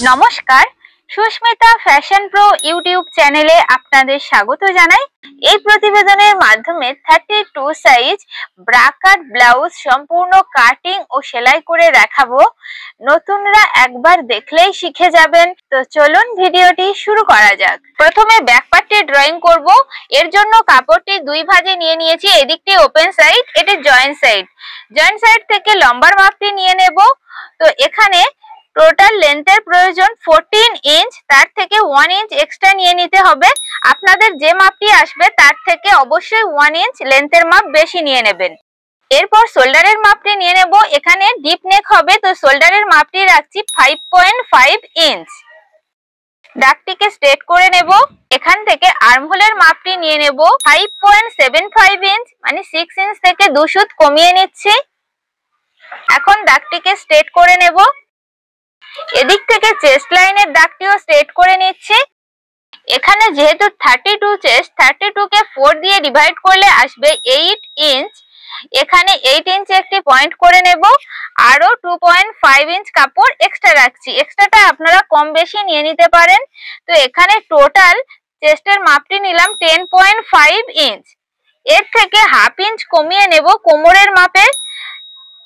নমস্কার, Susmita fashion pro YouTube চ্যানেলে আপনাদের স্বাগত জানাই। এই প্রতিবেদনের মাধ্যমে 32 সাইজ ব্রা কাট ব্লাউজ সম্পূর্ণ কাটিং ও সেলাই করে দেখাবো। নতুনরা একবার দেখলেই শিখে যাবেন। তো চলুন ভিডিওটি শুরু করা যাক। প্রথমে ব্যাক পার্টটি ড্রয়িং করব। এর জন্য কাপড়টি দুই ভাঁজে নিয়ে নিয়েছি। এদিকটি ওপেন সাইড, এটি জয়েন্ট সাইড। জয়েন্ট সাইড থেকে লম্বার মাপটি নিয়ে নেব। তো এখানে টোটাল লেন্থের প্রয়োজন 14 ইঞ্চ, তার থেকে 1 ইঞ্চ এক্সট্রা নিয়ে নিতে হবে। আপনাদের যে মাপটি আসবে তার থেকে অবশ্যই 1 ইঞ্চ লেন্থের মাপ বেশি নিয়ে নেবেন। এরপর শোল্ডারের মাপটি নিয়ে নেব। এখানে ডিপ নেক হবে, তো শোল্ডারের মাপটি রাখছি 5.5 ইঞ্চ। দাগটিকে স্ট্রেট করে নেব। এখান থেকে আর্মহোলের মাপটি নিয়ে নেব 5.75 ইঞ্চ, মানে 6 ইঞ্চ থেকে 2 সুত কমিয়ে নিচ্ছি। এখন দাগটিকে স্ট্রেট করে নেব। এদিক থেকে চেস্ট লাইনের দাগটিও স্ট্রেট করে নিচ্ছি। এখানে যেহেতু 32 চেস্ট, 32 কে 4 দিয়ে ডিভাইড করলে আসবে 8 ইঞ্চ। এখানে 8 ইঞ্চে একটি পয়েন্ট করে নেব। আরো 2.5 ইঞ্চ কাপড় এক্সট্রা রাখছি। এক্সট্রাটা আপনারা কম বেশি নিয়ে নিতে পারেন। তো এখানে টোটাল চেস্টের মাপটি নিলাম 10.5 ইঞ্চ। এর থেকে হাফ ইঞ্চ কমিয়ে নেব কোমরের মাপে।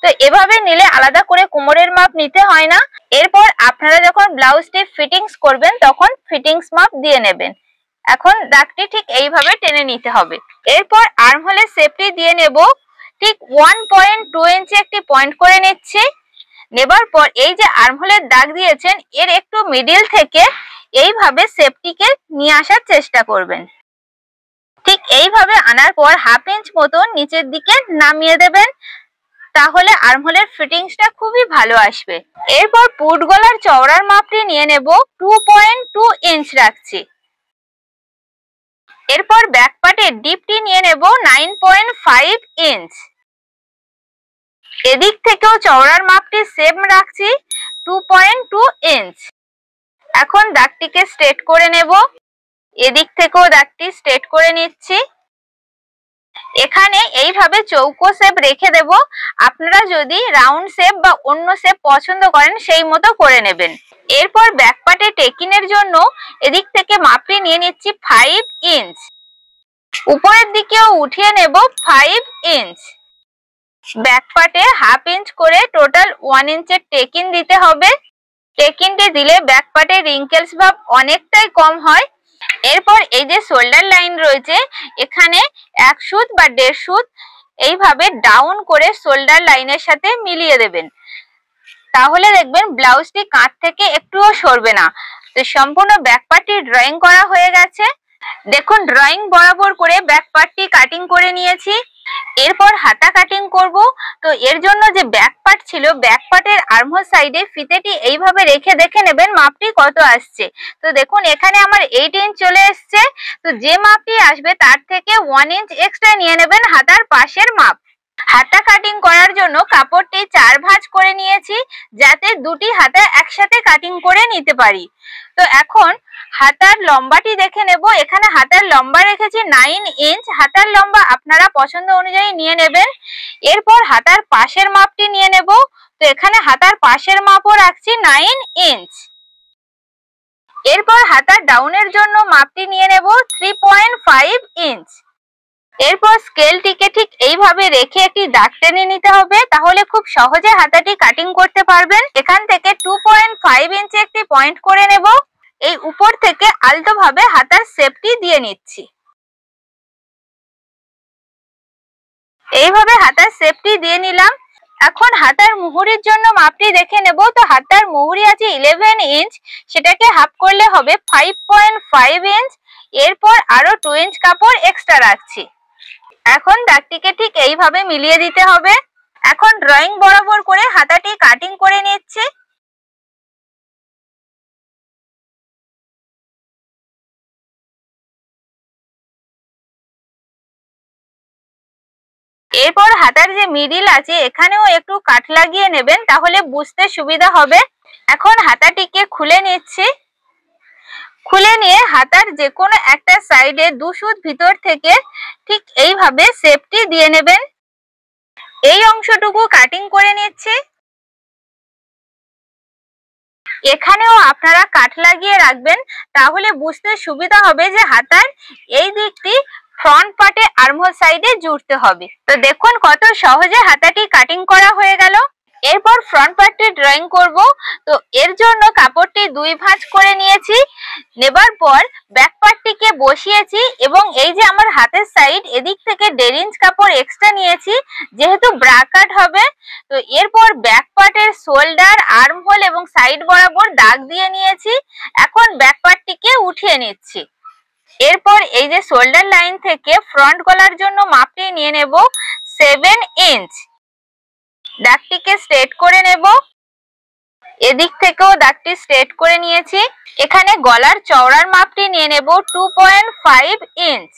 তো এভাবে নিলে আলাদা করে কোমরের মাপ নিতে হয় না। এরপর আপনারা যখন ব্লাউজটি ফিটিংস করবেন তখন ফিটিংস মাপ দিয়ে নেবেন। এখন দাগটি ঠিক এইভাবে টেনে নিতে হবে। এরপর আর্মহোলের শেপটি দিয়ে নেব। ঠিক 1.2 ইঞ্চি একটি পয়েন্ট করে নিচ্ছি। নেবার পর এই যে আর্মহোলের দাগ দিয়েছেন এর একটু মিডিল থেকে এইভাবে শেপটিকে নিয়ে আসার চেষ্টা করবেন। ঠিক এইভাবে আনার পর হাফ ইঞ্চ মতো নিচের দিকে নামিয়ে দেবেন। তাহলে আর্মহোলের ফিটিংসটা খুবই ভালো আসবে। এরপর পুট গলার চওড়ার মাপটি নিয়ে নেব। 2.2 ইঞ্চ রাখছি। এরপর ব্যাক পার্টের ডিপটি নিয়ে নেব 9.5 ইঞ্চ। এদিক থেকেও চওড়ার মাপটি সেম রাখছি 2.2 ইঞ্চ। এখন দাগটিকে স্ট্রেট করে নেব। এদিক থেকেও দাগটি স্ট্রেট করে নিচ্ছি। এখানে এইভাবে চৌকো শেপ রেখে দেব। আপনারা যদি রাউন্ড শেপ বা অন্য শেপ পছন্দ করেন সেই মতো করে নেবেন। এরপর ব্যাক পার্টে টেকিনের জন্য এদিক থেকে মাপটি নিয়ে নিচ্ছি 5 ইঞ্চ। উপরের দিকেও উঠিয়ে নেব 5 ইঞ্চ। ব্যাক পার্টে হাফ ইঞ্চ করে টোটাল 1 ইঞ্চের টেকিন দিতে হবে। টেকিনটি দিলে ব্যাক পার্টে রিঙ্কেলস ভাব অনেকটাই কম হয়। এরপর এই যে শোল্ডার লাইন রয়েছে এখানে 1 সুত বা 1.5 সুত এইভাবে ডাউন করে শোল্ডার লাইনের সাথে মিলিয়ে দেবেন। তাহলে দেখবেন ব্লাউজটি কাঁধ থেকে একটুও সরবে না। তো সম্পূর্ণ ব্যাক পার্টটি ড্রয়িং করা হয়ে গেছে। দেখুন ড্রয়িং বরাবর করে ব্যাক পার্টটি কাটিং করে নিয়েছি। এরপর হাতা কাটিং করব। তো এর জন্য যে ব্যাক পার্ট ছিল ব্যাক পার্টের আর্মহোল সাইডে ফিতেটি এইভাবে রেখে দেখে নেবেন মাপটি কত আসছে। তো দেখুন এখানে আমার 8 ইঞ্চ চলে এসছে। তো যে মাপটি আসবে তার থেকে 1 ইঞ্চ এক্সট্রা নিয়ে নেবেন হাতার পাশের মাপ। হাতা কাটিং করার জন্য কাপড়টি 4 ভাঁজ করে নিয়েছি যাতে দুটি হাতা একসাথে কাটিং করে নিতে পারি। তো এখন হাতার লম্বাটি দেখে নেব। এখানে হাতার লম্বা রেখেছি 9 ইঞ্চ। হাতার লম্বা আপনারা পছন্দ অনুযায়ী নিয়ে নেবেন। এরপর হাতার পাশের মাপটি নিয়ে নেব। তো এখানে হাতার পাশের মাপও রাখছি 9 ইঞ্চ। এরপর হাতার ডাউনের জন্য মাপটি নিয়ে নেব 3.5 ইঞ্চ। এরপর স্কেলটিকে ঠিক এইভাবে রেখে একটি দাগ টেনে নিতে হবে, তাহলে খুব সহজে হাতাটি কাটিং করতে পারবেন। এখান থেকে 2.5 ইঞ্চি একটি পয়েন্ট করে নেব। এই উপর থেকে আলতোভাবে হাতার শেপটি দিয়ে নিচ্ছি। এইভাবে হাতার শেপটি দিয়ে নিলাম। এখন হাতার মুহুরির জন্য মাপটি দেখে নেব। তো হাতার মুহুরি আছে 11 ইঞ্চ, সেটাকে হাফ করলে হবে 5.5 ইঞ্চ। এরপর আরো 2 ইঞ্চ কাপড় এক্সট্রা রাখছি। এখন দাগটিকে ঠিক এইভাবে মিলিয়ে দিতে হবে। এখন ড্রয়িং বরাবর করে হাতাটি কাটিং করে নিচ্ছি। এরপর হাতার যে মিডিল আছে এখানেও একটু কাট লাগিয়ে নেবেন, তাহলে বুঝতে সুবিধা হবে। এখন হাতাটিকে খুলে নিচ্ছি। খুলে নিয়ে হাতার যে কোনো একটা সাইডে 2 সুত ভিতর থেকে ঠিক এইভাবে শেপটি দিয়ে নেবেন। এই অংশটুকু কাটিং করে নিচ্ছি। এখানেও আপনারা কাট লাগিয়ে রাখবেন, তাহলে বুঝতে সুবিধা হবে যে হাতার এই দিকটি ফ্রন্ট পার্টে আর্মহোল সাইডে জুড়তে হবে। তো দেখুন কত সহজে হাতাটি কাটিং করা হয়ে গেল। এরপর ফ্রন্ট পার্টটি ড্রয়িং করব। তো এর জন্য কাপড়টি দুই ভাঁজ করে নিয়েছি, নেবার পর ব্যাক পার্টটিকে বসিয়েছি এবং এই যে আমার হাতের সাইড এদিক থেকে 1.5 ইঞ্চ কাপড় এক্সট্রা নিয়েছি, যেহেতু ব্রা কাট হবে। তো এরপর ব্যাক পার্টের শোল্ডার, আর্মহোল এবং সাইড বরাবর দাগ দিয়ে নিয়েছি। এখন ব্যাক পার্টটিকে উঠিয়ে নিচ্ছি। এরপর এই যে শোল্ডার লাইন থেকে ফ্রন্ট গলার জন্য মাপটি নিয়ে নেব 7 ইঞ্চ। দাগটিকে স্ট্রেট করে নেব। এদিক থেকেও দাগটি স্ট্রেট করে নিয়েছি। এখানে গলার চওড়ার মাপটি নিয়ে নেব 2.5 ইঞ্চ।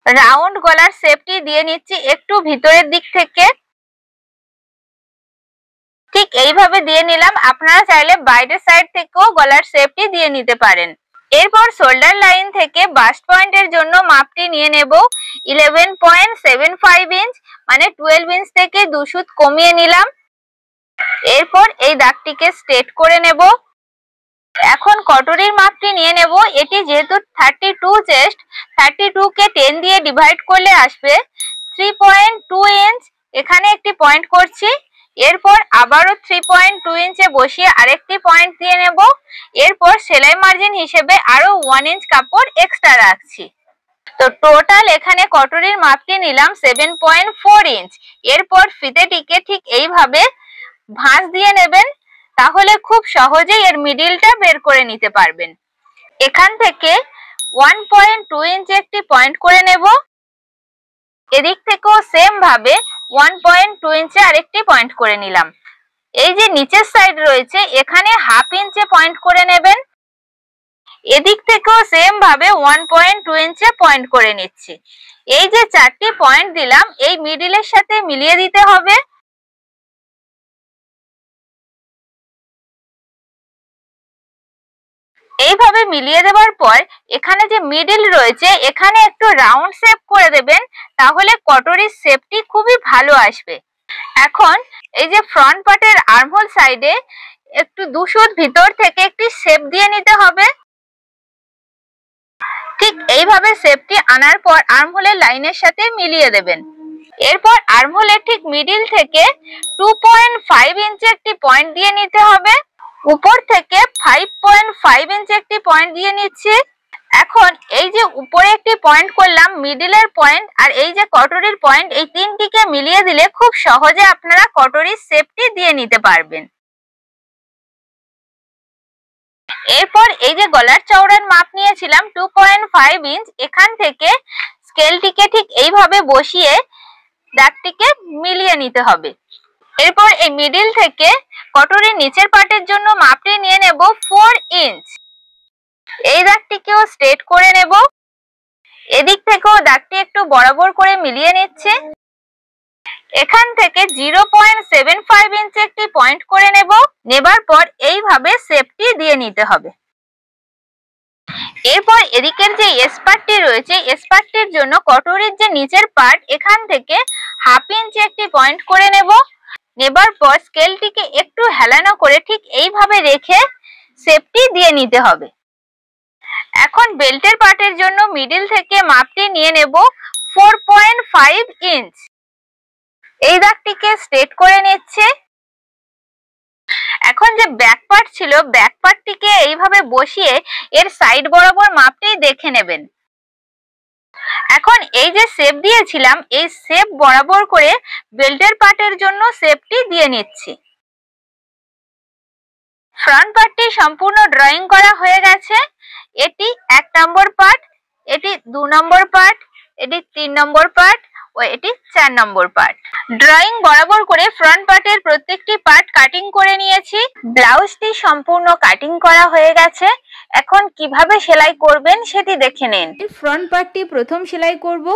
রাউন্ড গলার শেপটি দিয়ে নিচ্ছি একটু ভিতরের দিক থেকে, ঠিক এইভাবে দিয়ে নিলাম। আপনারা চাইলে বাইরের সাইড থেকেও গলার শেপটি দিয়ে নিতে পারেন। এরপর শোল্ডার লাইন থেকে বাস্ট পয়েন্টের জন্য মাপটি নিয়ে নেব 11.75 ইঞ্চ, মানে 12 ইঞ্চ থেকে 2 সুত কমিয়ে নিলাম। এরপর এই দাগটিকে স্ট্রেট করে নেব। এখন কটরির মাপটি নিয়ে নেব। এটি যেহেতু 32 চেস্ট, 32 কে 10 দিয়ে ডিভাইড করলে আসবে 3.2 ইঞ্চ। এখানে একটি পয়েন্ট করছি। এরপর আবারও 3.2 ইঞ্চে বসিয়ে আরেকটি পয়েন্ট দিয়ে নেব। এরপর সেলাই মার্জিন হিসেবে আরো 1 ইঞ্চ কাপড় এক্সট্রা রাখছি। তো টোটাল এখানে কটরির মাপটি নিলাম 7.4 ইঞ্চ। এরপর ফিতেটিকে ঠিক এইভাবে ভাঁজ দিয়ে নেবেন, তাহলে খুব সহজেই এর মিডিলটা বের করে নিতে পারবেন। এখান থেকে 1.2 ইঞ্চে একটি পয়েন্ট করে নেব। এদিক থেকেও সেম ভাবে 1.2 ইঞ্চে আরেকটি পয়েন্ট করে নিলাম। এই যে নিচের সাইড রয়েছে এখানে 1/2 ইঞ্চে পয়েন্ট করে নেবেন। এদিক থেকেও সেম ভাবে 1.2 ইঞ্চে পয়েন্ট করে নিচ্ছি। এই যে 4টি পয়েন্ট দিলাম এই মিডিলের সাথে মিলিয়ে দিতে হবে। এইভাবে মিলিয়ে দেওয়ার পর এখানে যে মিডিল রয়েছে এখানে একটু রাউন্ড শেপ করে দেবেন, তাহলে কটরির শেপটি খুবই ভালো আসবে। এখন এই যে ফ্রন্ট পার্টের আর্মহোল সাইডে একটু 2 সুত ভিতর থেকে একটি শেপ দিয়ে নিতে হবে। ঠিক এইভাবে শেপটি আনার পর আর্মহোলের লাইনের সাথে মিলিয়ে দেবেন। এরপর আর্মহোলের ঠিক মিডিল থেকে 2.5 ইঞ্চে একটি পয়েন্ট দিয়ে নিতে হবে। উপর থেকে 5.5 ইঞ্চে একটি পয়েন্ট দিয়ে নিচ্ছি। এখন এই যে উপরে একটি পয়েন্ট করলাম, মিডিলের পয়েন্ট আর এই যে কটরির পয়েন্ট, এই তিনটিকে মিলিয়ে দিলে খুব সহজে আপনারা কটরির শেপটি দিয়ে নিতে পারবেন। এরপর এই যে গলার চওড়ার মাপ নিয়েছিলাম 2.5 ইঞ্চ, এখান থেকে স্কেলটিকে ঠিক এইভাবে বসিয়ে দাগটিকে মিলিয়ে নিতে হবে। এরপর এই মিডিল থেকে কটরির নিচের পার্টের জন্য মাপটি নিয়ে নেব 4 ইঞ্চ। এই দাগটিকেও স্ট্রেট করে নেব। এদিক থেকেও দাগটি একটু বরাবর করে মিলিয়ে নিচ্ছে। এখান থেকে 0.75 ইঞ্চে একটি পয়েন্ট করে নেব। নেবার পর এইভাবে শেপটি দিয়ে নিতে হবে। এরপর এদিকের যে এস পার্টটি রয়েছে, এস পার্টটির জন্য কটরির যে নিচের পার্ট এখান থেকে 1/2 ইঞ্চি একটি পয়েন্ট করে নেব। নেবার পর স্কেলটিকে একটু হেলানো করে ঠিক এইভাবে রেখে শেপটি দিয়ে নিতে হবে। এখন বেল্টের পার্টের জন্য মিডিল থেকে মাপটি নিয়ে নেব 4.5 ইঞ্চ। এই দাগটিকে স্ট্রেট করে নিচ্ছে। এখন যে ব্যাক পার্ট ছিল, ব্যাক পার্টটিকে এইভাবে বসিয়ে এর সাইড বরাবর মাপটি দেখে নেবেন। এখন এই যে শেপ দিয়েছিলাম এই শেপ বরাবর করে বেল্টের পার্টের জন্য শেপটি দিয়ে নিচ্ছি। ফ্রন্ট পার্টটি সম্পূর্ণ ড্রয়িং করা হয়ে গেছে। এটি 1 নম্বর পার্ট, এটি 2 নম্বর পার্ট, এটি 3 নম্বর পার্ট ও এটি 4 নম্বর পার্ট। ড্রয়িং বরাবর করে ফ্রন্ট পার্টের প্রত্যেকটি পার্ট কাটিং করে নিয়েছি। ব্লাউজটি সম্পূর্ণ কাটিং করা হয়ে গেছে। এখন কিভাবে সেলাই করবেন সেটি দেখে নিন। ফ্রন্ট পার্টটি প্রথম সেলাই করব।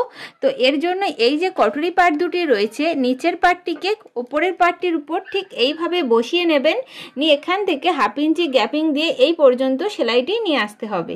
তো এর জন্য এই যে কটরি পার্ট দুটি রয়েছে, নিচের পার্টটিকে উপরের পার্টটির উপর ঠিক এইভাবে বসিয়ে নেবেন। নিয়ে এখান থেকে 1/2 ইঞ্চি গ্যাপিং দিয়ে এই পর্যন্ত সেলাইটি নিয়ে আসতে হবে।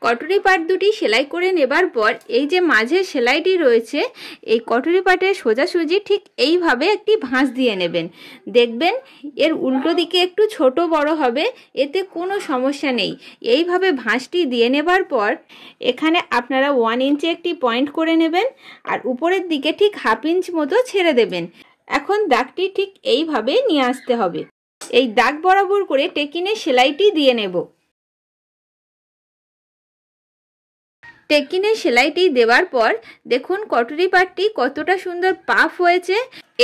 কটুরি পাট দুটি সেলাই করে নেবার পর এই যে মাঝের সেলাইটি রয়েছে এই কটুরি পাটের সোজাসুজি ঠিক এইভাবে একটি ভাঁজ দিয়ে নেবেন। দেখবেন এর উল্টো দিকে একটু ছোট বড় হবে, এতে কোনো সমস্যা নেই। এইভাবে ভাঁজটি দিয়ে নেবার পর এখানে আপনারা 1 ইঞ্চে একটি পয়েন্ট করে নেবেন আর উপরের দিকে ঠিক 1/2 ইঞ্চ মতো ছেড়ে দেবেন। এখন দাগটি ঠিক এইভাবে নিয়ে আসতে হবে। এই দাগ বরাবর করে টেকিনে সেলাইটি দিয়ে নেব। টেকিনে সেলাইটি দেওয়ার পর দেখুন কটুরি পাটটি কতটা সুন্দর পাফ হয়েছে।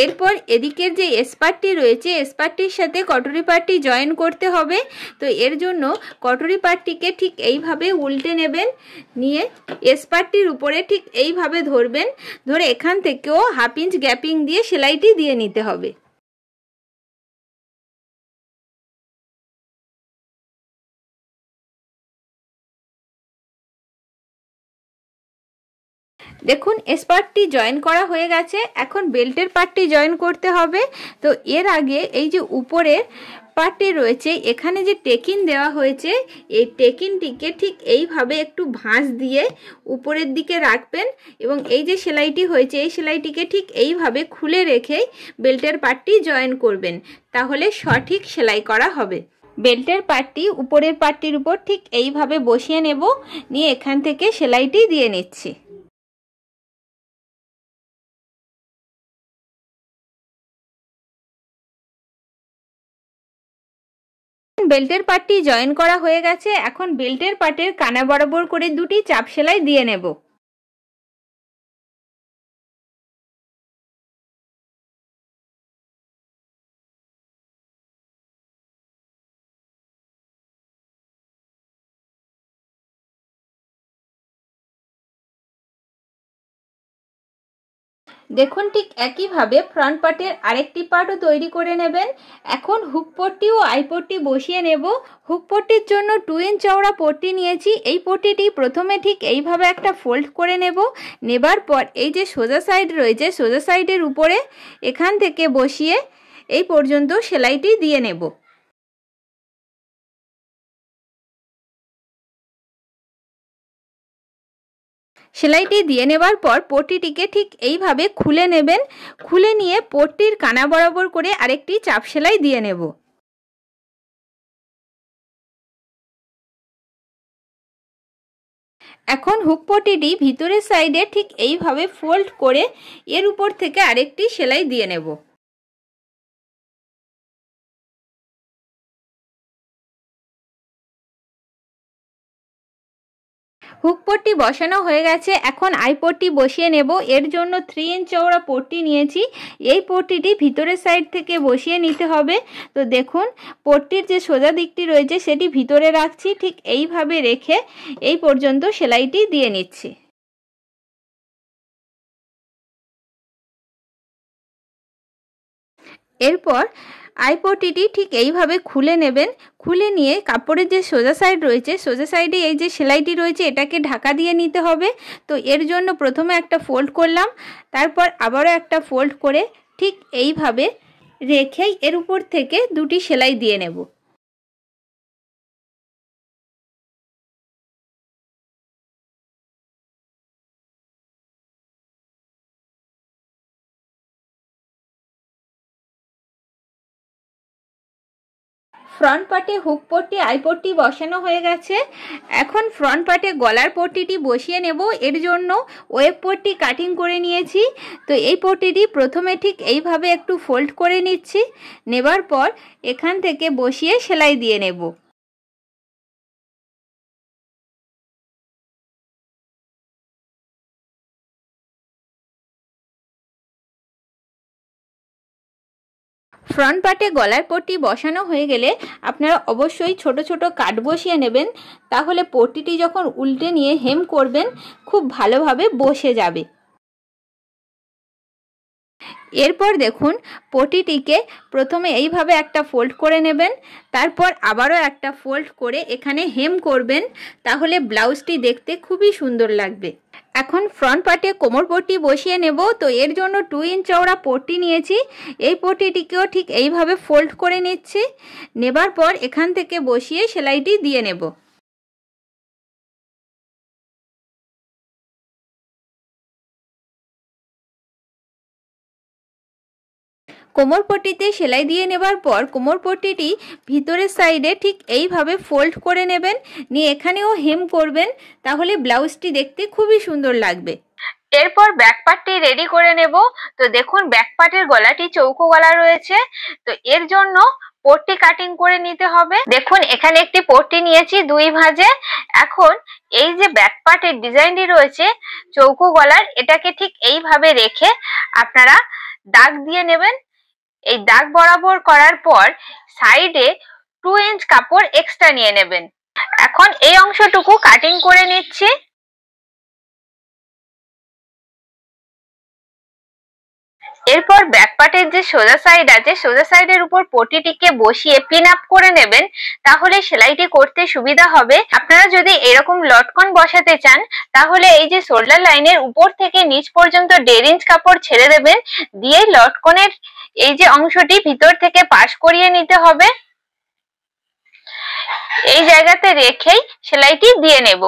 এরপর এদিকের যে এসপারটি রয়েছে এসপারটির সাথে কটুরি পাটটি জয়েন করতে হবে। তো এর জন্য কটুরি পাটটিকে ঠিক এইভাবে উল্টে নেবেন, নিয়ে এসপারটির উপরে ঠিক এইভাবে ধরবেন, ধরে এখান থেকেও 1/2 ইঞ্চ গ্যাপিং দিয়ে সেলাইটি দিয়ে নিতে হবে। দেখুন এসপারটি জয়েন করা হয়ে গেছে। এখন বেল্টের পার্টটি জয়েন করতে হবে। তো এর আগে এই যে উপরের পার্টটি রয়েছে এখানে যে টেকিন দেওয়া হয়েছে এই টেকিনটিকে ঠিক এইভাবে একটু ভাঁজ দিয়ে উপরের দিকে রাখবেন এবং এই যে সেলাইটি হয়েছে এই সেলাইটিকে ঠিক এইভাবে খুলে রেখেই বেল্টের পার্টটি জয়েন করবেন, তাহলে সঠিক সেলাই করা হবে। বেল্টের পার্টটি উপরের পার্টটির উপর ঠিক এইভাবে বসিয়ে নেব, নিয়ে এখান থেকে সেলাইটি দিয়ে নিচ্ছি। বেল্টের পার্টটি জয়েন করা হয়ে গেছে। এখন বেল্টের পার্টের কানা বরাবর করে দুটি চাপ সেলাই দিয়ে নেব। দেখুন ঠিক একইভাবে ফ্রন্ট পার্টের আরেকটি পার্টও তৈরি করে নেবেন। এখন হুক পট্টি ও আই পট্টি বসিয়ে নেব। হুক পট্টির জন্য 2 ইঞ্চ চওড়া পট্টি নিয়েছি। এই পট্টিটি প্রথমে ঠিক এইভাবে একটা ফোল্ড করে নেবার পর এই যে সোজা সাইড রয়েছে সোজা সাইডের উপরে এখান থেকে বসিয়ে এই পর্যন্ত সেলাইটি দিয়ে নেব। সেলাইটি দিয়ে নেবার পর পট্টিটিকে ঠিক এইভাবে খুলে নেবেন। খুলে নিয়ে পট্টির কানা বরাবর করে আরেকটি চাপ সেলাই দিয়ে নেব। এখন হুক পট্টিটি ভিতরের সাইডে ঠিক এইভাবে ফোল্ড করে এর উপর থেকে আরেকটি সেলাই দিয়ে নেব। হুক পট্টি বসানো হয়ে গেছে। এখন আই পট্টি বসিয়ে নেব। এর জন্য 3 ইঞ্চ চওড়া পট্টি নিয়েছি। এই পট্টিটি ভিতরের সাইড থেকে বসিয়ে নিতে হবে। তো দেখুন পট্টির যে সোজা দিকটি রয়েছে সেটি ভিতরে রাখছি, ঠিক এইভাবে রেখে এই পর্যন্ত সেলাইটি দিয়ে নিচ্ছি। এরপর আই পট্টিটি ঠিক এইভাবে খুলে নেবেন। খুলে নিয়ে কাপড়ের যে সোজা সাইড রয়েছে সোজা সাইডে এই যে সেলাইটি রয়েছে এটাকে ঢাকা দিয়ে নিতে হবে। তো এর জন্য প্রথমে একটা ফোল্ড করলাম, তারপর আবারও একটা ফোল্ড করে ঠিক এইভাবে রেখেই এর উপর থেকে দুটি সেলাই দিয়ে নেব। ফ্রন্ট পার্টে হুক পট্টি আই পট্টি বসানো হয়ে গেছে। এখন ফ্রন্ট পার্টে গলার পট্টিটি বসিয়ে নেব। এর জন্য ওয়েব পট্টি কাটিং করে নিয়েছি। তো এই পট্টিটি প্রথমে ঠিক এইভাবে একটু ফোল্ড করে নিচ্ছি, নেবার পর এখান থেকে বসিয়ে সেলাই দিয়ে নেব। ফ্রন্ট পার্টে গলার পট্টি বসানো হয়ে গেলে আপনারা অবশ্যই ছোট ছোট কাট বসিয়ে নেবেন, তাহলে পট্টিটি যখন উল্টে নিয়ে হেম করবেন খুব ভালোভাবে বসে যাবে। এরপর দেখুন পট্টিটিকে প্রথমে এইভাবে একটা ফোল্ড করে নেবেন, তারপর আবারও একটা ফোল্ড করে এখানে হেম করবেন, তাহলে ব্লাউজটি দেখতে খুবই সুন্দর লাগবে। এখন ফ্রন্ট পার্টে কোমর পট্টি বসিয়ে নেব। তো এর জন্য 2 ইঞ্চ চওড়া পট্টি নিয়েছি। এই পট্টিটিকেও ঠিক এইভাবে ফোল্ড করে নিচ্ছি, নেবার পর এখান থেকে বসিয়ে সেলাইটি দিয়ে নেব। কোমর পট্টিতে সেলাই দিয়ে নেবার পর কোমর পট্টিটি ভিতরের সাইডে ঠিক এইভাবে ফোল্ড করে নেবেন, নিয়ে এখানেও হেম করবেন, তাহলে ব্লাউজটি দেখতে খুবই সুন্দর লাগবে। এরপর ব্যাক পার্টটি রেডি করে নেব। তো দেখুন ব্যাক পার্টের গলাটি চৌকো গলা রয়েছে, তো এর জন্য পট্টি কাটিং করে নিতে হবে। দেখুন এখানে একটি পট্টি নিয়েছি 2 ভাঁজে। এখন এই যে ব্যাক পার্টের ডিজাইনটি রয়েছে চৌকো গলার, এটাকে ঠিক এইভাবে রেখে আপনারা দাগ দিয়ে নেবেন। এই দাগ বরাবর করার পর সাইডে 2 ইঞ্চ কাপড় এক্সট্রা নিয়ে নেবেন। এখন এই অংশটুকু কাটিং করে নিচ্ছি। এরপর ব্যাক পার্টের যে সোজা সাইড আছে, সোজা সাইডের উপর পট্টিটিকে বসিয়ে পিন আপ করে নেবেন, তাহলে সেলাইটি করতে সুবিধা হবে। আপনারা যদি এরকম লটকন বসাতে চান, তাহলে এই যে শোল্ডার লাইনের উপর থেকে নিচ পর্যন্ত 1.5 ইঞ্চ কাপড় ছেড়ে দেবেন, দিয়ে লটকনের এই যে অংশটি ভিতর থেকে পাশ করিয়ে নিতে হবে। এই জায়গাতে রেখেই সেলাইটি দিয়ে নেব।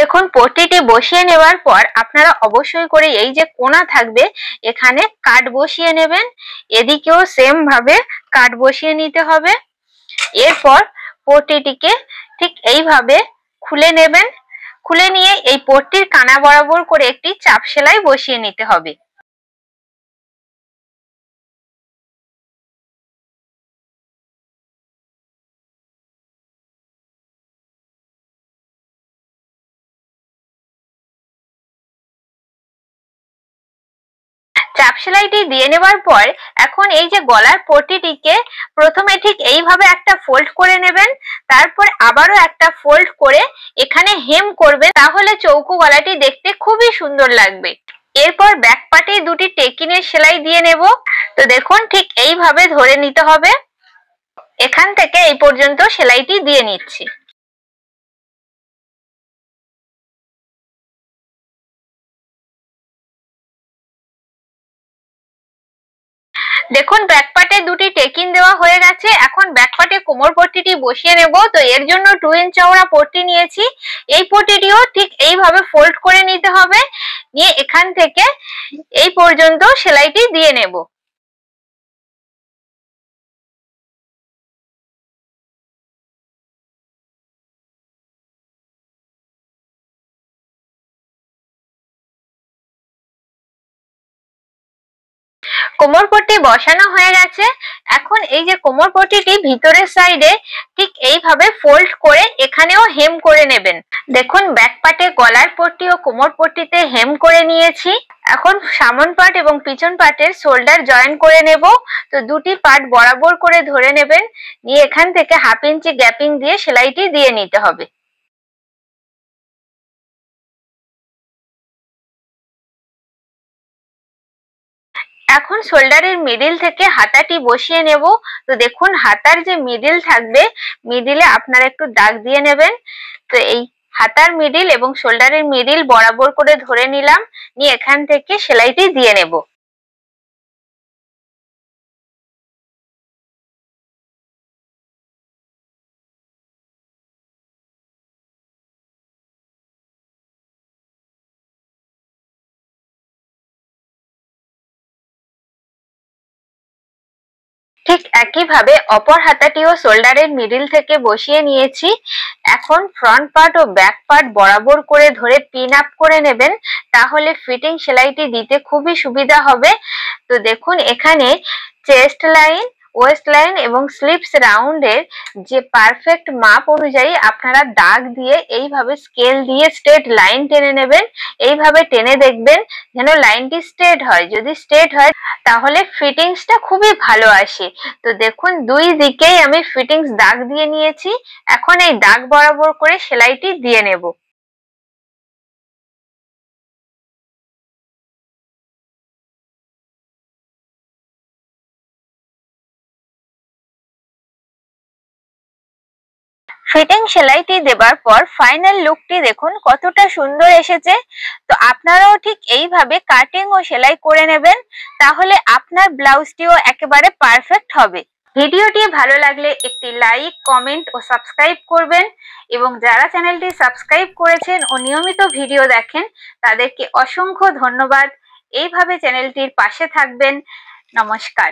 দেখুন পট্টিটি বসিয়ে নেওয়ার পর আপনারা অবশ্যই করে এই যে কোণা থাকবে এখানে কাট বসিয়ে নেবেন, এদিকেও সেম ভাবে কাট বসিয়ে নিতে হবে। এরপর পট্টিটিকে ঠিক এইভাবে খুলে নেবেন, খুলে নিয়ে এই পট্টির কানা বরাবর করে একটি চাপ সেলাই বসিয়ে নিতে হবে। চাপ সেলাইটি দিয়ে নেবার পর এখন এই যে গলার পট্টিটিকে প্রথমে ঠিক এইভাবে একটা ফোল্ড করে নেবেন, তারপর আবারও একটা ফোল্ড করে এখানে হেম করবেন, তাহলে চৌকো গলাটি দেখতে খুবই সুন্দর লাগবে। এরপর ব্যাক পার্টে 2টি টেকিনের সেলাই দিয়ে নেব। তো দেখুন ঠিক এইভাবে ধরে নিতে হবে, এখান থেকে এই পর্যন্ত সেলাইটি দিয়ে নিচ্ছি। দেখুন ব্যাক পার্টে 2টি টেকিন দেওয়া হয়ে গেছে। এখন ব্যাক পার্টে কোমর পট্টিটি বসিয়ে নেব। তো এর জন্য 2 ইঞ্চ চওড়া পট্টি নিয়েছি, এই পট্টিটিও ঠিক এইভাবে ফোল্ড করে নিতে হবে, নিয়ে এখান থেকে এই পর্যন্ত সেলাইটি দিয়ে নেব। কোমর পট্টি বসানো হয়ে গেছে। এখন এই যে কোমর পট্টিটি ভিতরের সাইডে ঠিক এইভাবে ফোল্ড করে এখানেও হেম করে নেবেন। দেখুন ব্যাক পার্টে গলার পট্টি ও কোমর পট্টিতে হেম করে নিয়েছি। এখন সামন পার্ট এবং পিছন পার্টের শোল্ডার জয়েন করে নেব। তো 2টি পার্ট বরাবর করে ধরে নেবেন, নিয়ে এখান থেকে 1/2 ইঞ্চি গ্যাপিং দিয়ে সেলাইটি দিয়ে নিতে হবে। এখন শোল্ডারের মিডিল থেকে হাতাটি বসিয়ে নেব। তো দেখুন হাতার যে মিডিল থাকবে, মিডিলে আপনারা একটু দাগ দিয়ে নেবেন। তো এই হাতার মিডিল এবং শোল্ডারের মিডিল বরাবর করে ধরে নিলাম, নিয়ে এখান থেকে সেলাইটি দিয়ে নেব। ঠিক একইভাবে অপর হাতাটিও শোল্ডারের মিডিল থেকে বসিয়ে নিয়েছি। এখন ফ্রন্ট পার্ট ও ব্যাক পার্ট বরাবর করে ধরে পিন আপ করে নেবেন, তাহলে ফিটিং সেলাইটি দিতে খুবই সুবিধা হবে। তো দেখুন এখানে চেস্ট লাইন, ওয়েস্ট লাইন এবং স্লিপস রাউন্ডের যে পারফেক্ট মাপ অনুযায়ী আপনারা দাগ দিয়ে এইভাবে স্কেল দিয়ে স্ট্রেট লাইন টেনে নেবেন। এইভাবে টেনে দেখবেন যেন লাইনটি স্ট্রেট হয়। যদি স্ট্রেট হয় তাহলে ফিটিংসটা খুবই ভালো আসে। তো দেখুন 2 দিকেই আমি ফিটিংস দাগ দিয়ে নিয়েছি। এখন এই দাগ বরাবর করে সেলাইটি দিয়ে নেব। ফিটিং সেলাইটি দেবার পর ফাইনাল লুকটি দেখুন কতটা সুন্দর এসেছে। তো আপনারাও ঠিক এইভাবে কাটিং ও সেলাই করে নেবেন, তাহলে আপনার ব্লাউজটিও একেবারে পারফেক্ট হবে। ভিডিওটি ভালো লাগলে একটি লাইক, কমেন্ট ও সাবস্ক্রাইব করবেন এবং যারা চ্যানেলটি সাবস্ক্রাইব করেছেন ও নিয়মিত ভিডিও দেখেন তাদেরকে অসংখ্য ধন্যবাদ। এইভাবে চ্যানেলটির পাশে থাকবেন। নমস্কার।